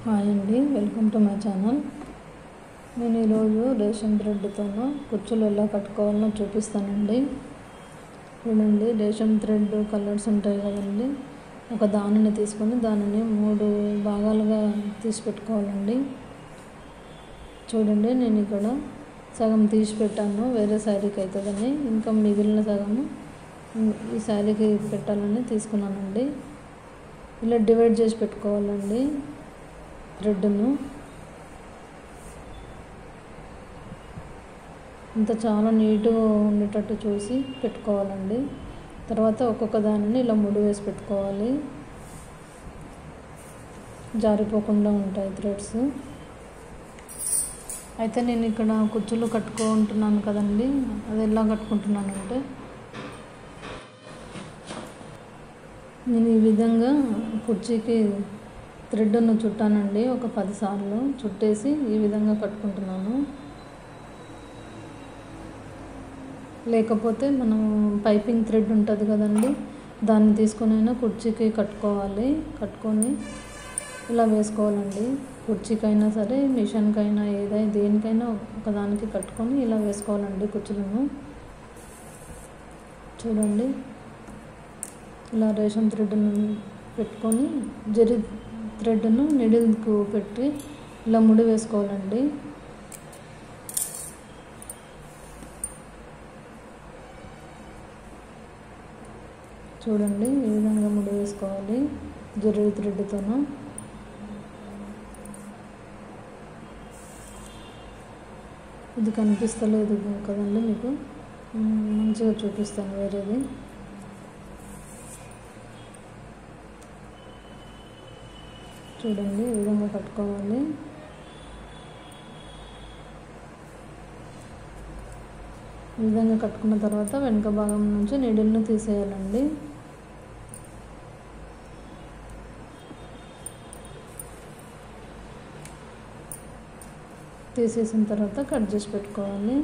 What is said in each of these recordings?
Hi అండి, welcome to my channel. నేను ఈరోజు రేషన్ థ్రెడ్తోనూ కుచ్చులు ఎలా కట్టుకోవాలో చూపిస్తానండి. చూడండి, రేషన్ థ్రెడ్ కలర్స్ ఉంటాయి కదండి, ఒక దానిని తీసుకొని దానిని 3 భాగాలుగా తీసి పెట్టుకోవాలండి. చూడండి, నేను ఇక్కడ సగం తీసి పెట్టాను, వేరే శారీకి అవుతుందని. ఇంకా మిగిలిన సగము ఈ శారీకి పెట్టాలని తీసుకున్నానండి. ఇలా డివైడ్ చేసి పెట్టుకోవాలండి థ్రెడ్ను. ఇంత చాలా నీట్గా ఉండేటట్టు చూసి పెట్టుకోవాలండి. తర్వాత ఒక్కొక్క దానిని ఇలా ముడి వేసి పెట్టుకోవాలి, జారిపోకుండా ఉంటాయి థ్రెడ్స్. అయితే నేను ఇక్కడ కుచ్చులు కట్టుకుంటున్నాను కదండి, అది ఎలా కట్టుకుంటున్నానంటే, నేను ఈ విధంగా కుర్చీకి థ్రెడ్ను చుట్టానండి. ఒక 10 సార్లు చుట్టేసి ఈ విధంగా కట్టుకుంటున్నాను. లేకపోతే మనం పైపింగ్ థ్రెడ్ ఉంటుంది కదండి, దాన్ని తీసుకొని అయినా కుర్చీకి కట్టుకోవాలి. కట్టుకొని ఇలా వేసుకోవాలండి. కుర్చీకైనా సరే, మిషన్కైనా, దేనికైనా ఒకదానికి కట్టుకొని ఇలా వేసుకోవాలండి కుచ్చులను. చూడండి, ఇలా రేషన్ థ్రెడ్ను పెట్టుకొని జరీ థ్రెడ్ను నీడిల్కు పెట్టి ఇలా ముడి వేసుకోవాలండి. చూడండి, ఈ విధంగా ముడి వేసుకోవాలి జరీ థ్రెడ్తోనూ. ఇది కనిపిస్తలేదు కదండి మీకు, మంచిగా చూపిస్తాను వేరేది. చూడండి, ఈ విధంగా కట్టుకోవాలి. ఈ విధంగా కట్టుకున్న తర్వాత వెనుక భాగం నుంచి నీడిల్ను తీసేయాలండి. తీసేసిన తర్వాత కట్ చేసి పెట్టుకోవాలి.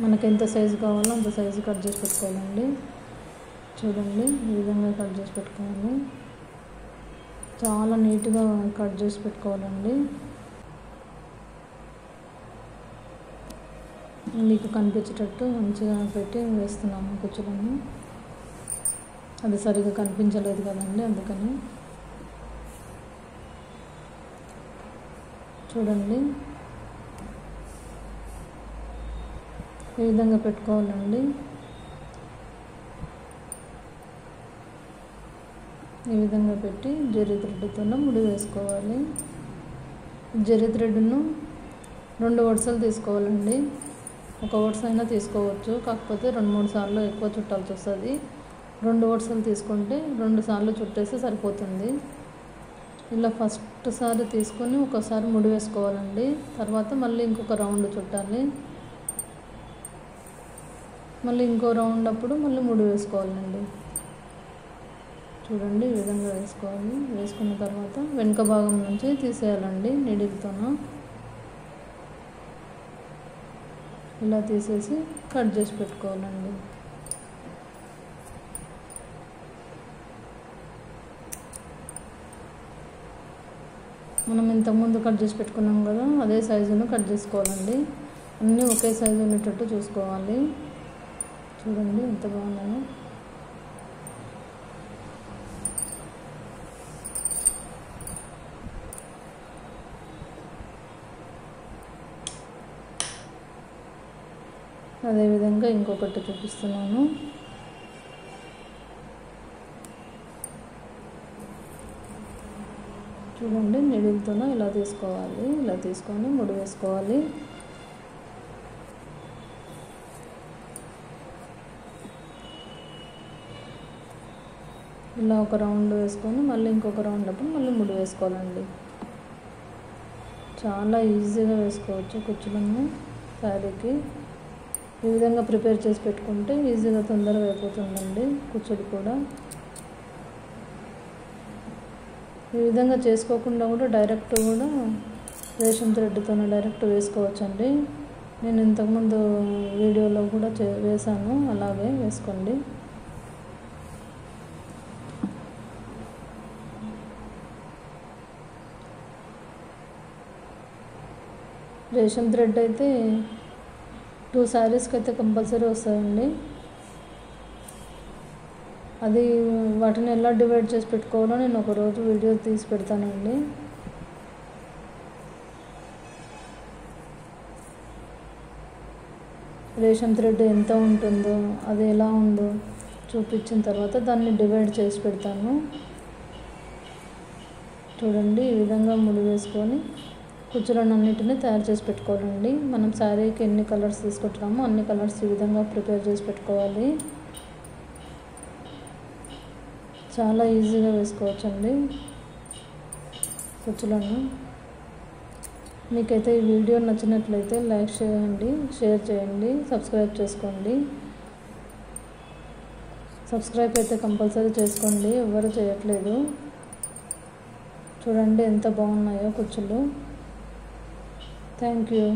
మనకి ఎంత సైజు కావాలో అంత సైజు కట్ చేసి పెట్టుకోవాలండి. చూడండి, ఈ విధంగా కట్ చేసి పెట్టుకోవాలి. చాలా నీట్గా కట్ చేసి పెట్టుకోవాలండి. మీకు కనిపించేటట్టు మంచిగా పెట్టి వేస్తున్నాము కుచ్చులను. అది సరిగా కనిపించలేదు కదండి, అందుకని. చూడండి, ఈ విధంగా పెట్టుకోవాలండి. ఈ విధంగా పెట్టి జరీ థ్రెడ్తో ముడి వేసుకోవాలి. జరీ థ్రెడ్ను 2 వరుసలు తీసుకోవాలండి. ఒక వరుస అయినా తీసుకోవచ్చు, కాకపోతే 2-3 సార్లు ఎక్కువ చుట్టాల్సి వస్తుంది. 2 వరుసలు తీసుకుంటే 2 సార్లు చుట్టేస్తే సరిపోతుంది. ఇలా ఫస్ట్ సారి తీసుకొని ఒకసారి ముడి వేసుకోవాలండి. తర్వాత మళ్ళీ ఇంకొక రౌండ్ చుట్టాలి. మళ్ళీ ఇంకో రౌండ్ అప్పుడు మళ్ళీ ముడి వేసుకోవాలండి. చూడండి, ఈ విధంగా వేసుకోవాలి. వేసుకున్న తర్వాత వెనుక భాగం నుంచి తీసేయాలండి నీడిల్తోనూ. ఇలా తీసేసి కట్ చేసి పెట్టుకోవాలండి. మనం ఇంతకుముందు కట్ చేసి పెట్టుకున్నాం కదా, అదే సైజును కట్ చేసుకోవాలండి. అన్నీ ఒకే సైజు ఉండేటట్టు చూసుకోవాలి. చూడండి, ఎంత బాగున్నాయో. అదేవిధంగా ఇంకొకటి చూపిస్తున్నాను. చూడండి, నీడిల్తోనూ ఇలా తీసుకోవాలి. ఇలా తీసుకొని ముడి వేసుకోవాలి. ఇలా ఒక రౌండ్ వేసుకొని మళ్ళీ ఇంకొక రౌండ్ అప్పుడు మళ్ళీ ముడి వేసుకోవాలండి. చాలా ఈజీగా వేసుకోవచ్చు కుచ్చులను శారీకి. ఈ విధంగా ప్రిపేర్ చేసి పెట్టుకుంటే ఈజీగా తొందరగా అయిపోతుందండి కుచ్చులు కూడా. ఈ విధంగా చేసుకోకుండా కూడా డైరెక్ట్ కూడా రేషన్ థ్రెడ్తోనే డైరెక్ట్ వేసుకోవచ్చండి. నేను ఇంతకుముందు వీడియోలో కూడా వేసాను, అలాగే వేసుకోండి. రేషన్ థ్రెడ్ అయితే 2 శారీస్కి అయితే కంపల్సరీ వస్తాయండి. అది వాటిని ఎలా డివైడ్ చేసి పెట్టుకోవాలో నేను ఒకరోజు వీడియో తీసి పెడతానండి. రేషన్ థ్రెడ్ ఎంత ఉంటుందో అది ఎలా ఉందో చూపించిన తర్వాత దాన్ని డివైడ్ చేసి పెడతాను. చూడండి, ఈ విధంగా ముడి వేసుకొని కుచ్చులను అన్నిటిని తయారు చేసి పెట్టుకోవాలండి. మనం శారీకి ఎన్ని కలర్స్ తీసుకుంటున్నామో అన్ని కలర్స్ ఈ విధంగా ప్రిపేర్ చేసి పెట్టుకోవాలి. చాలా ఈజీగా వేసుకోవచ్చండి కుచ్చులను. మీకైతే ఈ వీడియో నచ్చినట్లయితే లైక్ చేయండి, షేర్ చేయండి, సబ్స్క్రైబ్ చేసుకోండి. సబ్స్క్రైబ్ అయితే కంపల్సరీ చేసుకోండి, ఎవరు చేయట్లేదు. చూడండి ఎంత బాగున్నాయో కుచ్చులు. Thank you.